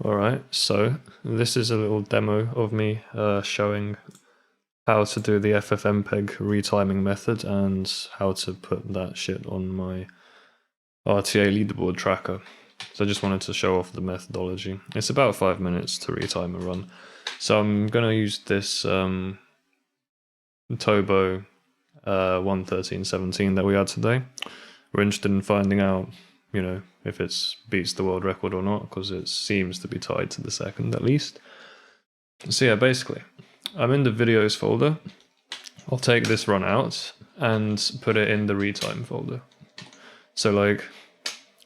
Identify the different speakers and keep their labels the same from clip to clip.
Speaker 1: Alright, so this is a little demo of me showing how to do the ffmpeg retiming method and how to put that shit on my RTA leaderboard tracker. So I just wanted to show off the methodology. It's about 5 minutes to retime a run. So I'm going to use this Tobo 1:13:17 that we had today. We're interested in finding out, if it beats the world record or not, because it seems to be tied to the second at least. So yeah, basically, I'm in the videos folder. I'll take this run out and put it in the retime folder. So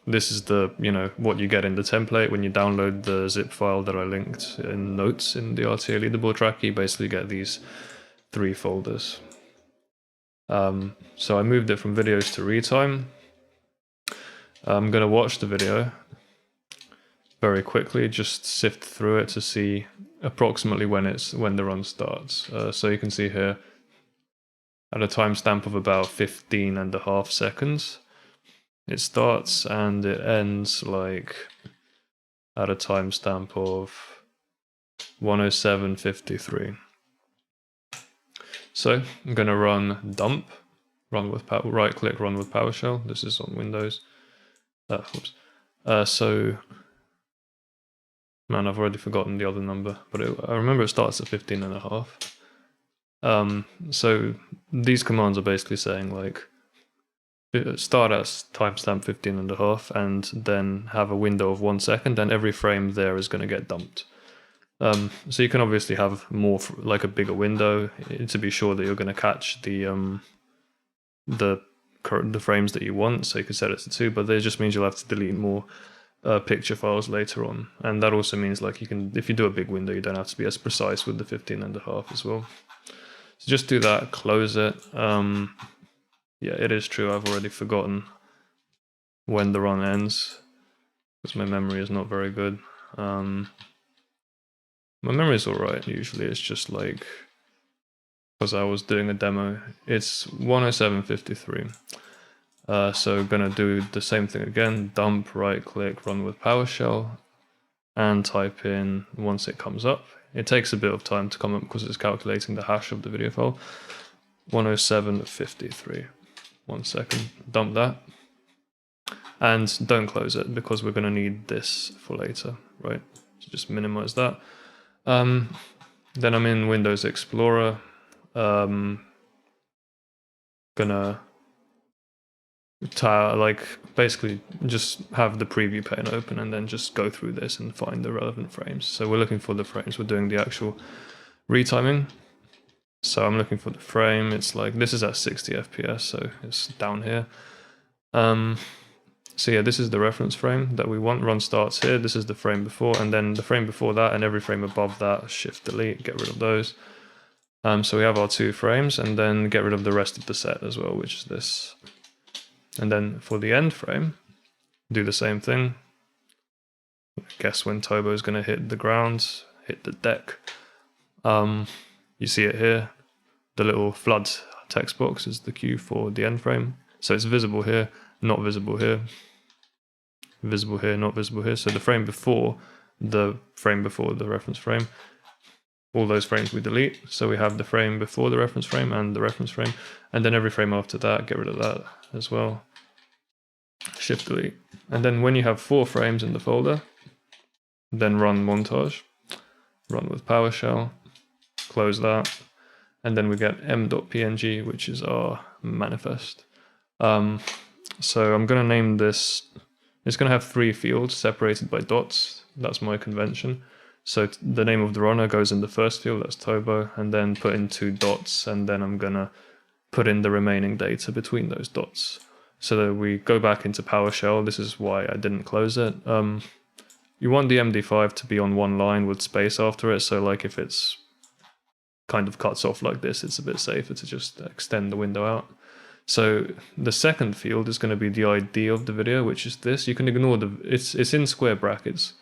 Speaker 1: this is the, what you get in the template when you download the zip file that I linked in notes in the RTA leaderboard tracker. You basically get these 3 folders. So I moved it from videos to retime. I'm going to watch the video very quickly, just sift through it to see approximately when the run starts. So you can see here at a timestamp of about 15.5 seconds, it starts and it ends at a timestamp of 1:07:53. So I'm going to run dump, right click, run with PowerShell. This is on Windows. So, man, I've already forgotten the other number, but I remember it starts at 15.5. So these commands are basically saying start at timestamp 15.5 and then have a window of 1 second, and every frame there is going to get dumped. So you can obviously have more, a bigger window to be sure that you're going to catch the frames that you want. So you can set it to 2, but it just means you'll have to delete more picture files later on, and that also means if you do a big window, you don't have to be as precise with the 15.5 as well. So just do that, close it. Yeah, it is true, I've already forgotten when the run ends because my memory is not very good. My memory is alright usually. It's just because I was doing a demo, it's 1:07:53. So gonna do the same thing again, dump, right click, run with PowerShell, and type in once it comes up. It takes a bit of time to come up because it's calculating the hash of the video file. 1:07:53. 1 second, dump that. And don't close it because we're gonna need this for later, right? So just minimize that. Then I'm in Windows Explorer. Gonna basically just have the preview pane open and then just go through this and find the relevant frames. So we're looking for the frames. We're doing the actual retiming. So I'm looking for the frame. It's this is at 60 FPS, so it's down here. So yeah, this is the reference frame that we want. Run starts here. This is the frame before, and then the frame before that, and every frame above that, shift delete, get rid of those. So we have our 2 frames, and then get rid of the rest of the set as well, which is this. And then for the end frame, do the same thing. Guess when Tobo is going to hit the ground, hit the deck. You see it here. The little flood text box is the cue for the end frame. So it's visible here, not visible here. Visible here, not visible here. So the frame before the reference frame, all those frames we delete. So we have the frame before the reference frame and the reference frame. And then every frame after that, get rid of that as well. Shift delete. And then when you have 4 frames in the folder, then run montage, run with PowerShell, close that, and then we get m.png, which is our manifest. So I'm going to name this, it's going to have 3 fields separated by dots. That's my convention. So the name of the runner goes in the first field, that's Tobo, and then put in 2 dots, and then I'm going to put in the remaining data between those dots. So that we go back into PowerShell. This is why I didn't close it. You want the MD5 to be on one line with space after it, so if it's kind of cuts off like this, it's a bit safer to just extend the window out. So the second field is going to be the ID of the video, which is this. You can ignore it's in square brackets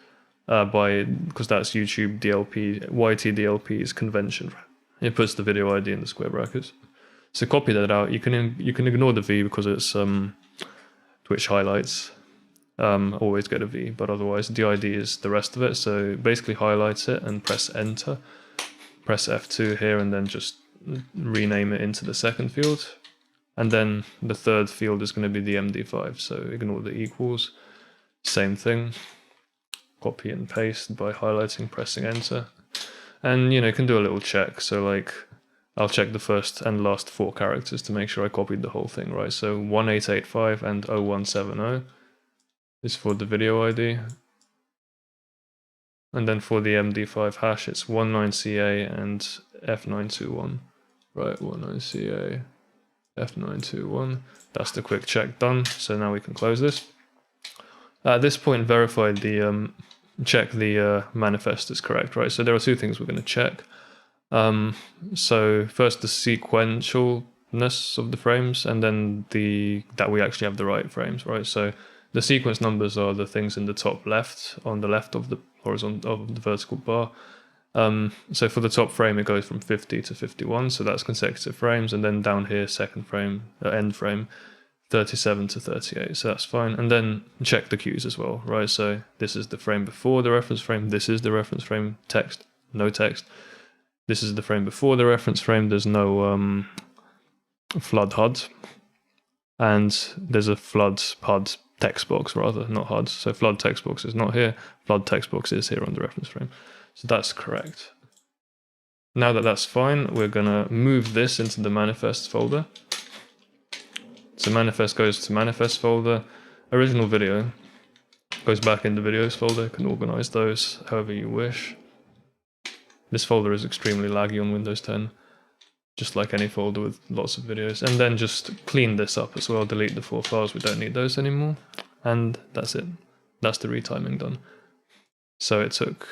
Speaker 1: because that's YouTube DLP, YTDLP's convention. It puts the video ID in the square brackets. So copy that out. You can ignore the V because it's Twitch highlights. always get a V, but otherwise the ID is the rest of it. So basically highlight it and press enter, press F2 here, and then just rename it into the second field. And then the third field is going to be the MD5, so ignore the equals. Same thing, copy and paste by highlighting, pressing enter. And you can do a little check, so like I'll check the first and last 4 characters to make sure I copied the whole thing, right? So 1885 and 0170 is for the video ID. And then for the MD5 hash, it's 19CA and F921, right? 19CA. F921. That's the quick check done. So now we can close this. At this point, verify the check the manifest is correct, right? So there are 2 things we're going to check. So first the sequentialness of the frames, and then that we actually have the right frames, right? So the sequence numbers are the things in the top left, on the left of the horizontal of the vertical bar. So for the top frame, it goes from 50 to 51, so that's consecutive frames, and then down here, second frame, end frame, 37 to 38, so that's fine. And then check the cues as well, right? So this is the frame before the reference frame, this is the reference frame, text, no text. This is the frame before the reference frame, there's no flood HUD, and there's a flood HUD text box rather, not HUD. So flood text box is not here, flood text box is here on the reference frame. So that's correct. Now that that's fine, we're gonna move this into the manifest folder. So manifest goes to manifest folder. Original video goes back in the videos folder. You can organize those however you wish. This folder is extremely laggy on Windows 10, just like any folder with lots of videos. And then just clean this up as well, delete the 4 files, we don't need those anymore. And that's it. That's the retiming done. So it took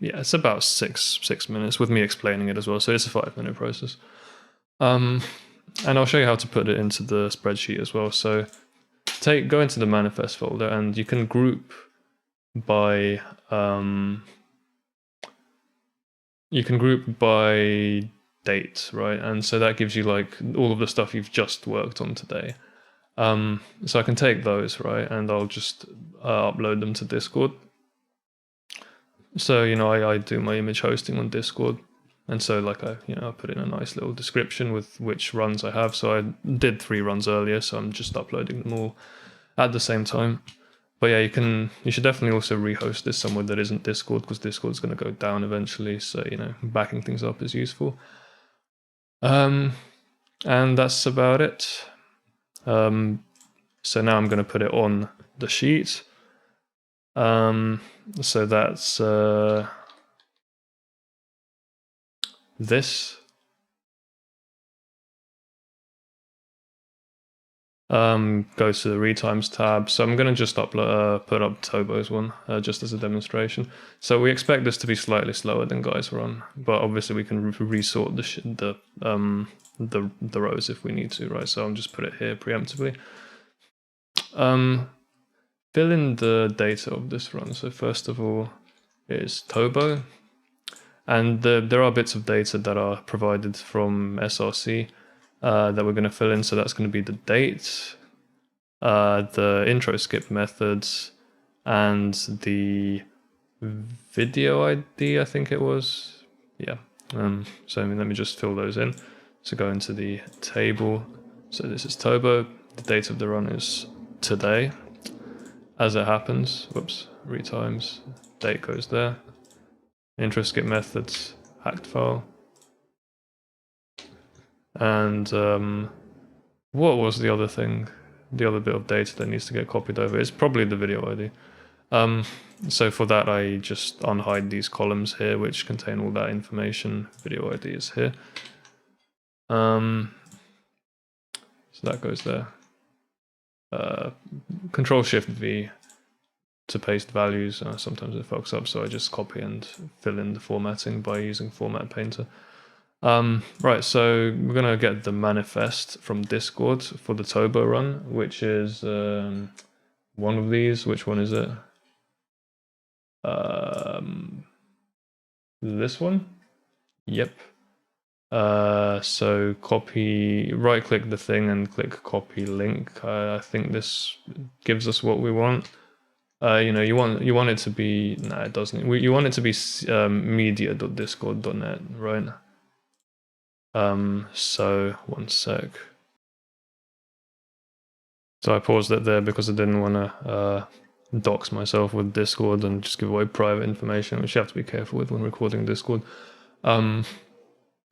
Speaker 1: it's about six minutes with me explaining it as well. So it's a 5-minute process. And I'll show you how to put it into the spreadsheet as well. So go into the manifest folder, and you can group by date, right? And so that gives you like all of the stuff you've just worked on today. So I can take those, right, and I'll just upload them to Discord. So, I do my image hosting on Discord. And so like I put in a nice little description with which runs I have. So I did 3 runs earlier, so I'm just uploading them all at the same time. But yeah, you should definitely also rehost this somewhere that isn't Discord, because Discord's going to go down eventually. So, backing things up is useful. And that's about it. So now I'm going to put it on the sheet. So that's this. Go to the retimes tab. So I'm going to just put up Tobo's one just as a demonstration. So we expect this to be slightly slower than guys run, but obviously we can resort the rows if we need to, right? So I'll just put it here preemptively. Fill in the data of this run. So first of all is Tobo, and there are bits of data that are provided from SRC that we're going to fill in. So that's going to be the date, the intro skip methods, and the video ID, I think it was. Yeah. So let me just fill those in. So go into the table. So this is Tobo. The date of the run is today. As it happens, whoops, retimes, date goes there. Intro skip methods, hacked file. And what was the other thing? The other bit of data that needs to get copied over is probably the video ID. So for that, I just unhide these columns here, which contain all that information. Video ID is here. So that goes there. Control Shift V to paste values. Sometimes it fucks up, so I just copy and fill in the formatting by using Format Painter. Right, so we're gonna get the manifest from Discord for the Tobo run, which is one of these. Which one is it? This one? Yep. So copy, right click the thing and click copy link. I think this gives us what we want. You know, you want it to be, no, it doesn't. You want it to be media.discord.net, right? So one sec. So I paused it there because I didn't want to dox myself with Discord and just give away private information, which you have to be careful with when recording Discord.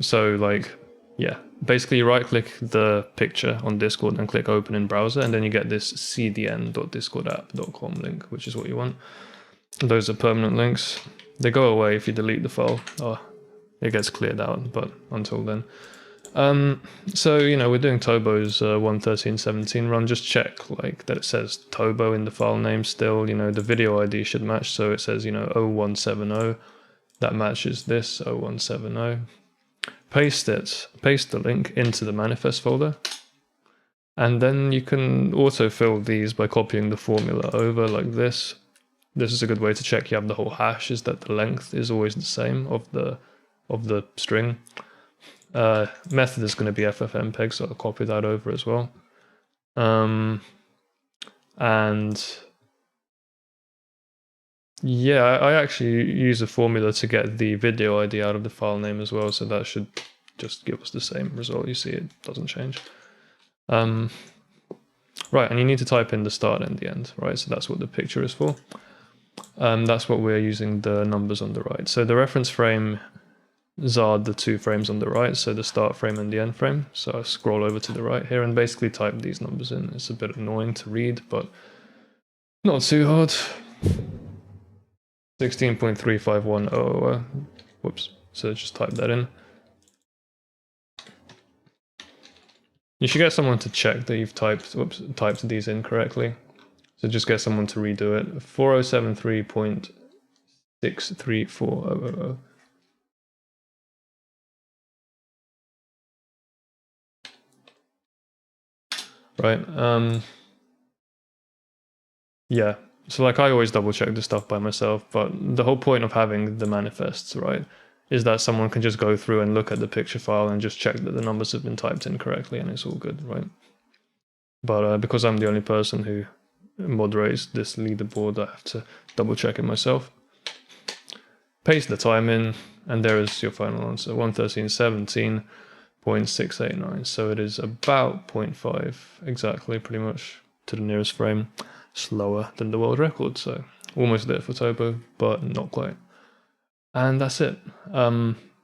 Speaker 1: So like, yeah, basically you right click the picture on Discord and click open in browser, and then you get this cdn.discordapp.com link, which is what you want. Those are permanent links. They go away if you delete the file. Oh, it gets cleared out, but until then. So, you know, we're doing Tobo's 1.13.17 run. Just check like that it says Tobo in the file name still. You know, the video ID should match. So it says, you know, 0170. That matches this 0170. Paste the link into the manifest folder. And then you can autofill these by copying the formula over like this. This is a good way to check you have the whole hash, is that the length is always the same of the string. Method is going to be ffmpeg, so I'll copy that over as well. And yeah, I actually use a formula to get the video ID out of the file name as well, so that should just give us the same result. You see, it doesn't change. Right, and you need to type in the start and the end, right? So that's what the picture is for. That's what we're using the numbers on the right. So the reference frame are the two frames on the right, so the start frame and the end frame. So I scroll over to the right here and basically type these numbers in. It's a bit annoying to read, but not too hard. 16.35100. Whoops. So just type that in. You should get someone to check that you've typed these in correctly. So just get someone to redo it. 4073.63400. Right. Yeah. So like I always double check this stuff by myself, but the whole point of having the manifests, right, is that someone can just go through and look at the picture file and just check that the numbers have been typed in correctly and it's all good, right? But because I'm the only person who moderates this leaderboard, I have to double check it myself. Paste the time in, and there is your final answer, 113.17.689. So it is about 0.5 exactly, pretty much to the nearest frame, slower than the world record. So almost there for Tobo, but not quite. And that's it,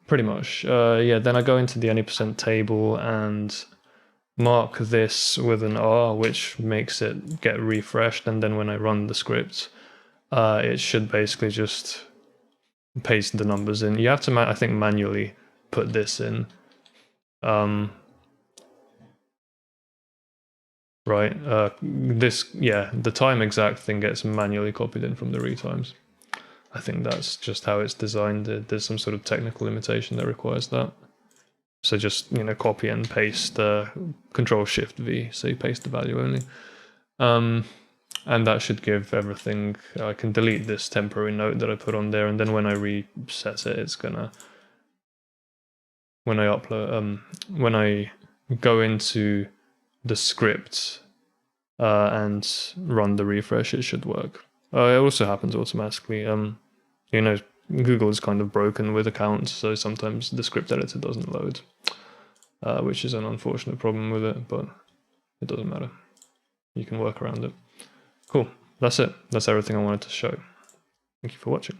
Speaker 1: pretty much. Yeah, then I go into the any percent table and mark this with an R, which makes it get refreshed. And then when I run the script, it should basically just paste the numbers in. You have to, I think, manually put this in. Right, the time exact thing gets manually copied in from the retimes. I think that's just how it's designed. There's some sort of technical limitation that requires that. So just, you know, copy and paste, Control-Shift-V, so you paste the value only. And that should give everything. I can delete this temporary note that I put on there, and then when I reset it, it's gonna, when I upload, when I go into the script and run the refresh, it should work. It also happens automatically. You know, Google is kind of broken with accounts, so sometimes the script editor doesn't load, which is an unfortunate problem with it, but it doesn't matter. You can work around it. Cool, that's it. That's everything I wanted to show. Thank you for watching.